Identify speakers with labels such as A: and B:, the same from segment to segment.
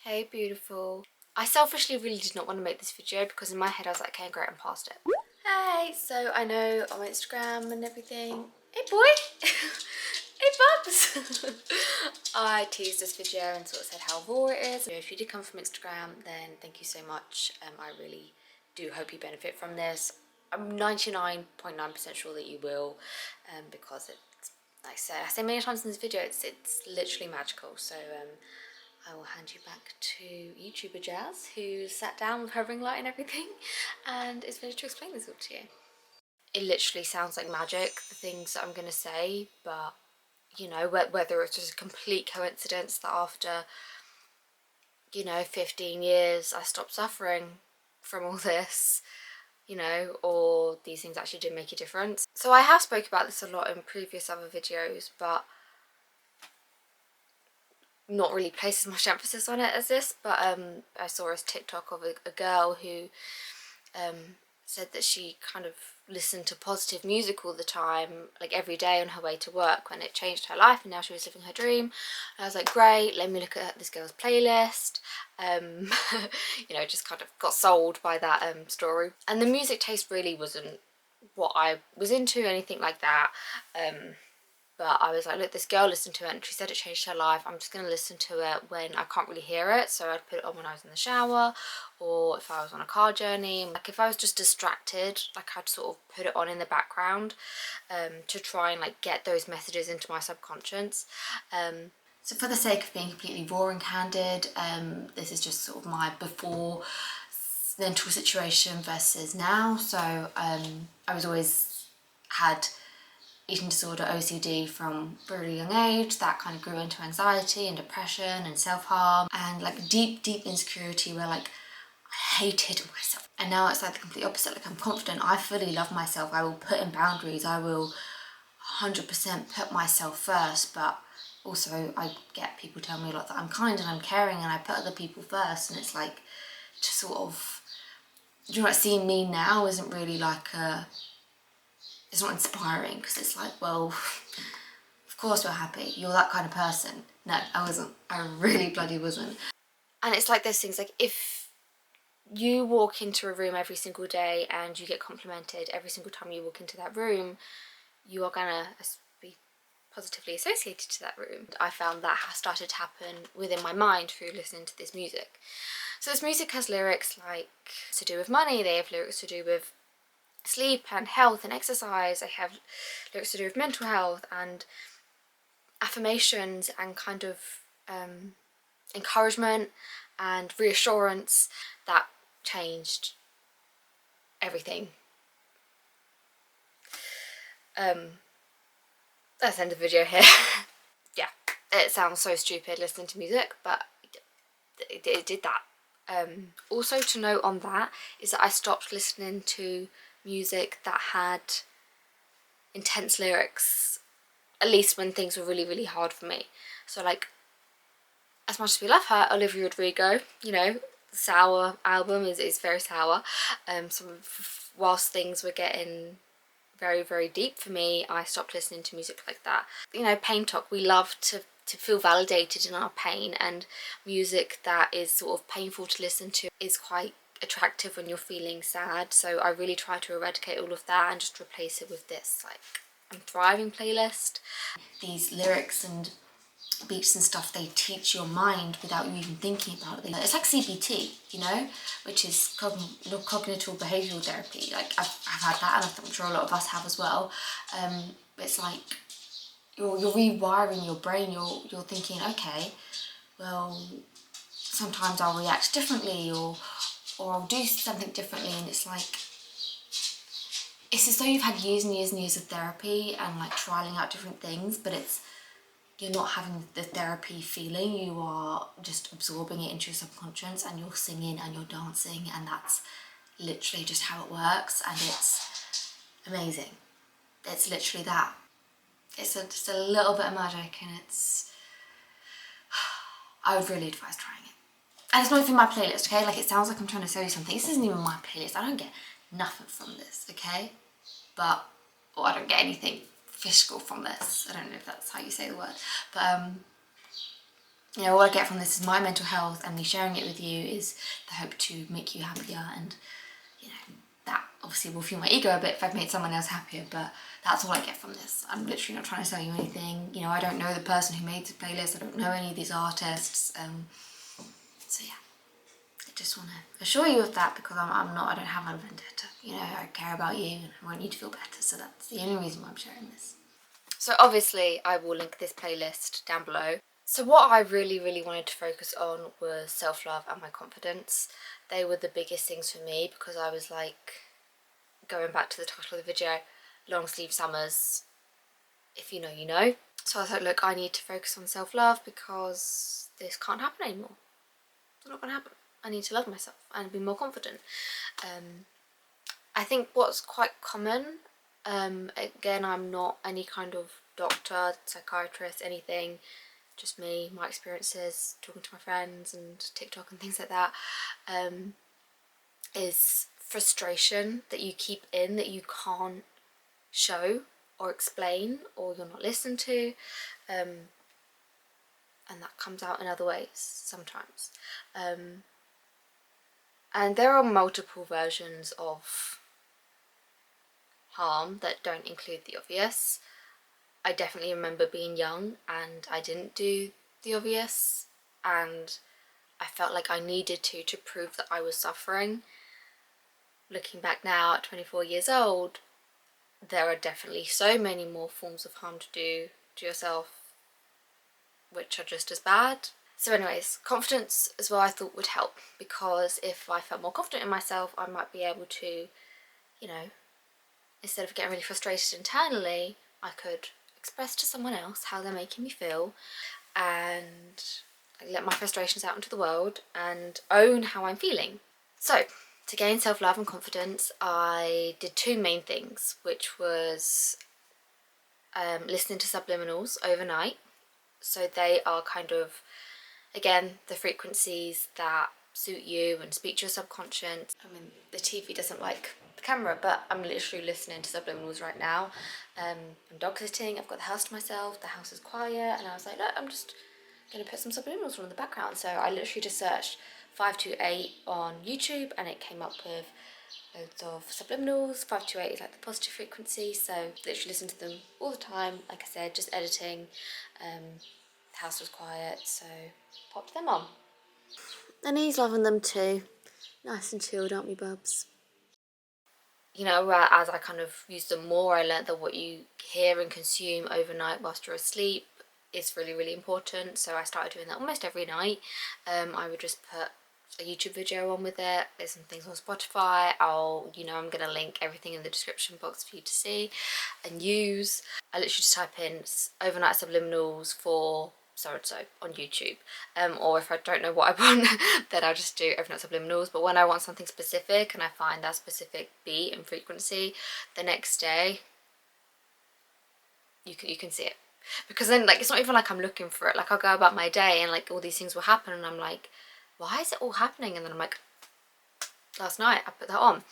A: Hey beautiful. I selfishly really did not want to make this video because in my head I was like, okay, great, I'm past it. Hey, so I know on my Instagram and everything. Hey boy! Hey Bubs! I teased this video and sort of said how raw it is. If you did come from Instagram, then thank you so much. I really do hope you benefit from this. I'm 99.9% sure that you will, because it's, like I say many times in this video, it's literally magical. So I will hand you back to YouTuber Jazz, who sat down with her ring light and everything and is ready to explain this all to you. It literally sounds like magic, the things that I'm going to say, but you know, whether it's just a complete coincidence that after, you know, 15 years I stopped suffering from all this, you know, or these things actually did make a difference. So I have spoke about this a lot in previous other videos, but not really place as much emphasis on it as this. But I saw a TikTok of a girl who said that she kind of listened to positive music all the time, like every day on her way to work, when it changed her life and now she was living her dream. And I was like, great, let me look at this girl's playlist. You know, just kind of got sold by that story. And the music taste really wasn't what I was into, anything like that. But I was like, look, this girl listened to it and she said it changed her life. I'm just going to listen to it when I can't really hear it. So I'd put it on when I was in the shower, or if I was on a car journey. Like if I was just distracted, like I'd sort of put it on in the background to try and like get those messages into my subconscious. So for the sake of being completely raw and candid, this is just sort of my before mental situation versus now. So I was always had eating disorder, OCD, from a really young age. That kind of grew into anxiety and depression and self-harm and like deep insecurity where like I hated myself. And now it's like the complete opposite. Like I'm confident, I fully love myself, I will put in boundaries, I will 100% put myself first. But also I get people tell me a lot that I'm kind and I'm caring and I put other people first, and it's like to sort of, you know, like seeing me now isn't really like it's not inspiring, because it's like, well, of course we're happy, you're that kind of person. No, I wasn't. I really bloody wasn't. And it's like those things, like if you walk into a room every single day and you get complimented every single time you walk into that room, you are gonna be positively associated to that room. I found that has started to happen within my mind through listening to this music. So this music has lyrics like to do with money, they have lyrics to do with sleep and health and exercise, I have lyrics to do with mental health and affirmations and kind of encouragement and reassurance that changed everything. Let's end the video here. Yeah, it sounds so stupid listening to music, but it did that. Also to note on that is that I stopped listening to music that had intense lyrics, at least when things were really hard for me. So like, as much as we love her, Olivia Rodrigo, you know, Sour album is very sour. So whilst things were getting very deep for me, I stopped listening to music like that. You know, Pain Talk, we love to feel validated in our pain, and music that is sort of painful to listen to is quite attractive when you're feeling sad. So I really try to eradicate all of that and just replace it with this like I'm Thriving playlist. These lyrics and beats and stuff, they teach your mind without you even thinking about it. It's like CBT, you know, which is cognitive behavioural therapy. Like I've had that, and I'm sure a lot of us have as well. It's like you're rewiring your brain. You're thinking, okay, well, sometimes I'll react differently, or I'll do something differently, and it's like, it's as though you've had years and years of therapy and like trialing out different things, but you're not having the therapy feeling, you are just absorbing it into your subconscious, and you're singing and you're dancing, and that's literally just how it works, and it's amazing. It's literally that. It's just a little bit of magic, and I would really advise trying it. And it's not even my playlist, okay? Like, it sounds like I'm trying to sell you something. This isn't even my playlist. I don't get nothing from this, okay? But, or I don't get anything fiscal from this. I don't know if that's how you say the word. But You know, all I get from this is my mental health, and me sharing it with you is the hope to make you happier, and you know, that obviously will fuel my ego a bit if I've made someone else happier, but that's all I get from this. I'm literally not trying to sell you anything. You know, I don't know the person who made the playlist, I don't know any of these artists, so yeah. I just want to assure you of that, because I don't have a vendetta. You know, I care about you and I want you to feel better, so that's the only reason why I'm sharing this. So obviously I will link this playlist down below. So what I really wanted to focus on was self-love and my confidence. They were the biggest things for me, because I was like, going back to the title of the video, long sleeve summers, if you know, you know. So I thought, look, I need to focus on self-love, because this can't happen anymore. It's not going to happen. I need to love myself and be more confident. I think what's quite common, again, I'm not any kind of doctor, psychiatrist, anything, just me, my experiences, talking to my friends and TikTok and things like that, is frustration that you keep in, that you can't show or explain, or you're not listened to, and that comes out in other ways sometimes. And there are multiple versions of harm that don't include the obvious. I definitely remember being young and I didn't do the obvious, and I felt like I needed to prove that I was suffering. Looking back now at 24 years old, there are definitely so many more forms of harm to do to yourself which are just as bad. So anyways, confidence as well I thought would help, because if I felt more confident in myself, I might be able to, you know, instead of getting really frustrated internally, I could express to someone else how they're making me feel, and let my frustrations out into the world and own how I'm feeling. So to gain self-love and confidence, I did two main things, which was listening to subliminals overnight. So they are kind of, again, the frequencies that suit you and speak to your subconscious. I mean, the TV doesn't like the camera, but I'm literally listening to subliminals right now. I'm dog sitting, I've got the house to myself, the house is quiet, and I was like, look, I'm just going to put some subliminals on in the background. So I literally just searched 528 on YouTube, and it came up with loads of subliminals. 528 is like the positive frequency, so literally listen to them all the time. Like I said, just editing. The house was quiet, so popped them on. And he's loving them too. Nice and chilled, aren't we, bubs? You know, as I kind of used them more, I learnt that what you hear and consume overnight whilst you're asleep is really important. So I started doing that almost every night. I would just put a YouTube video on with it. There's some things on Spotify. I'm gonna link everything in the description box for you to see and use. I literally just type in overnight subliminals for so and so on YouTube, or if I don't know what I want, then I'll just do overnight subliminals. But when I want something specific and I find that specific beat and frequency, the next day you can see it, because then, like, it's not even like I'm looking for it. Like, I'll go about my day and like all these things will happen and I'm like, why is it all happening? And then I'm like, last night I put that on.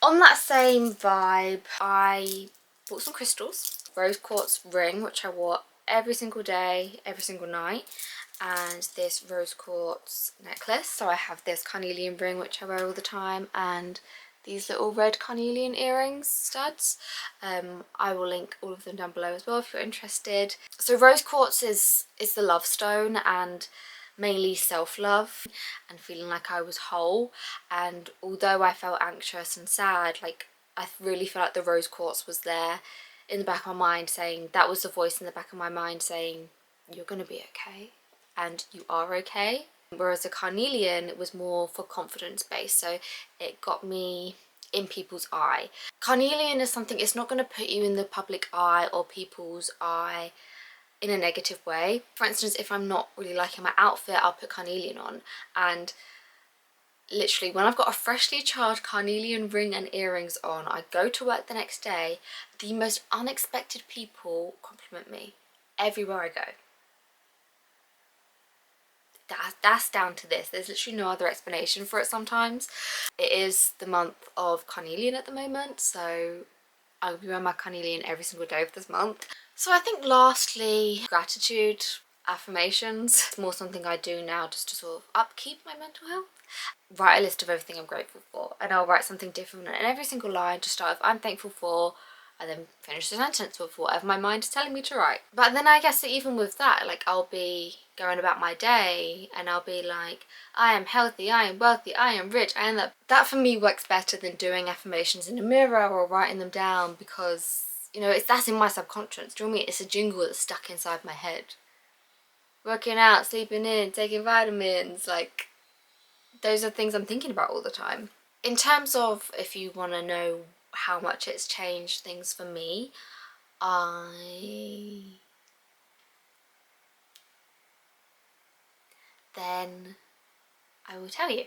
A: On that same vibe, I bought some crystals. Rose quartz ring, which I wore every single day, every single night, and this rose quartz necklace. So I have this carnelian ring, which I wear all the time, and these little red carnelian earrings, studs. I will link all of them down below as well if you're interested. So rose quartz is the love stone, and mainly self-love and feeling like I was whole. And although I felt anxious and sad, like, I really felt like the rose quartz was there in the back of my mind, saying, that was the voice in the back of my mind saying, you're gonna be okay, and you are okay. Whereas the carnelian was more for confidence based, so it got me in people's eye. Carnelian is something, it's not going to put you in the public eye or people's eye in a negative way. For instance, if I'm not really liking my outfit, I'll put carnelian on, and literally when I've got a freshly charged carnelian ring and earrings on, I go to work the next day, the most unexpected people compliment me everywhere I go. That's down to this. There's literally no other explanation for it sometimes. It is the month of carnelian at the moment, so I'll be wearing my carnelian every single day of this month. So I think lastly, gratitude. affirmations. It's more something I do now just to sort of upkeep my mental health. Write a list of everything I'm grateful for, and I'll write something different in every single line to start with I'm thankful for, and then finish the sentence with whatever my mind is telling me to write. But then I guess that even with that, like, I'll be going about my day and I'll be like, I am healthy, I am wealthy, I am rich, I am that. That for me works better than doing affirmations in a mirror or writing them down, because, you know, that's in my subconscious. Do you know what I mean? It's a jingle that's stuck inside my head. Working out, sleeping in, taking vitamins, like, those are things I'm thinking about all the time. In terms of, if you want to know how much it's changed things for me, then I will tell you.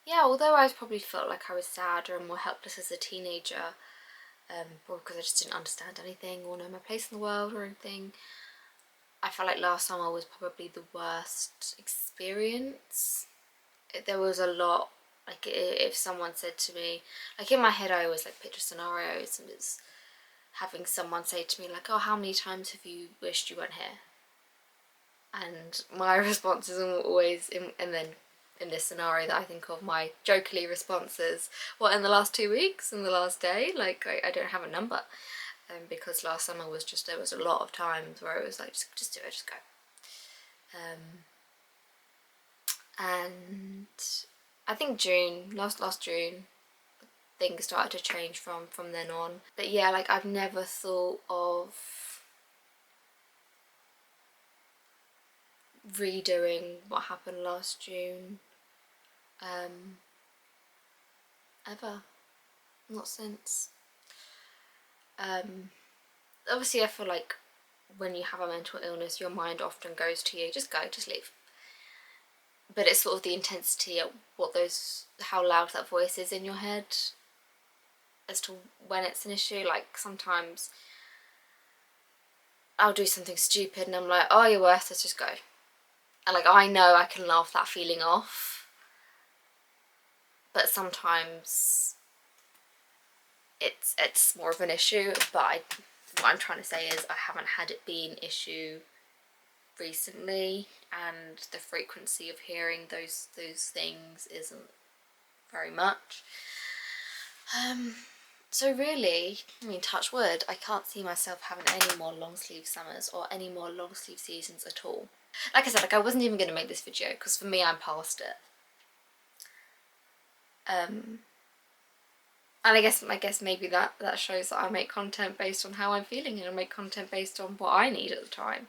A: Yeah, although I probably felt like I was sadder and more helpless as a teenager, probably because I just didn't understand anything or know my place in the world or anything, I felt like last summer was probably the worst experience. There was a lot, like, if someone said to me, like, in my head I always like picture scenarios, and it's having someone say to me like, oh, how many times have you wished you weren't here? And my responses are always, and then in this scenario that I think of, my jokingly responses, what, in the last 2 weeks, in the last day? Like, I don't have a number, because last summer was just, there was a lot of times where it was like, just do it, just go. And I think June, last June, things started to change from then on. But yeah, like, I've never thought of redoing what happened last June, ever. Not since. Obviously I feel like when you have a mental illness, your mind often goes to you, just go, just leave. But it's sort of the intensity of how loud that voice is in your head as to when it's an issue. Like, sometimes I'll do something stupid and I'm like, oh, you're worthless, just go. And like, I know I can laugh that feeling off, but sometimes it's more of an issue. But what I'm trying to say is I haven't had it be an issue recently, and the frequency of hearing those things isn't very much. So really, I mean, touch wood, I can't see myself having any more long sleeve summers or any more long sleeve seasons at all. Like I said, like, I wasn't even going to make this video because for me, I'm past it. And I guess maybe that shows that I make content based on how I'm feeling, and I make content based on what I need at the time.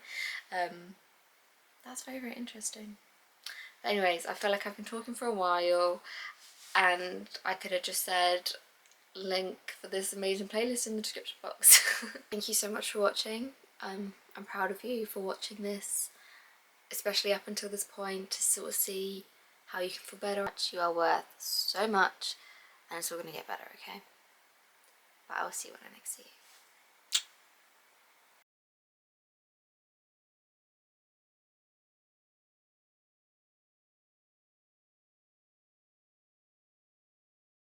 A: That's very, very interesting. But anyways, I feel like I've been talking for a while, and I could have just said link for this amazing playlist in the description box. Thank you so much for watching. I'm proud of you for watching this, especially up until this point, to sort of see how you can feel better. You are worth so much, and it's all going to get better, okay? But I will see you when I next see you.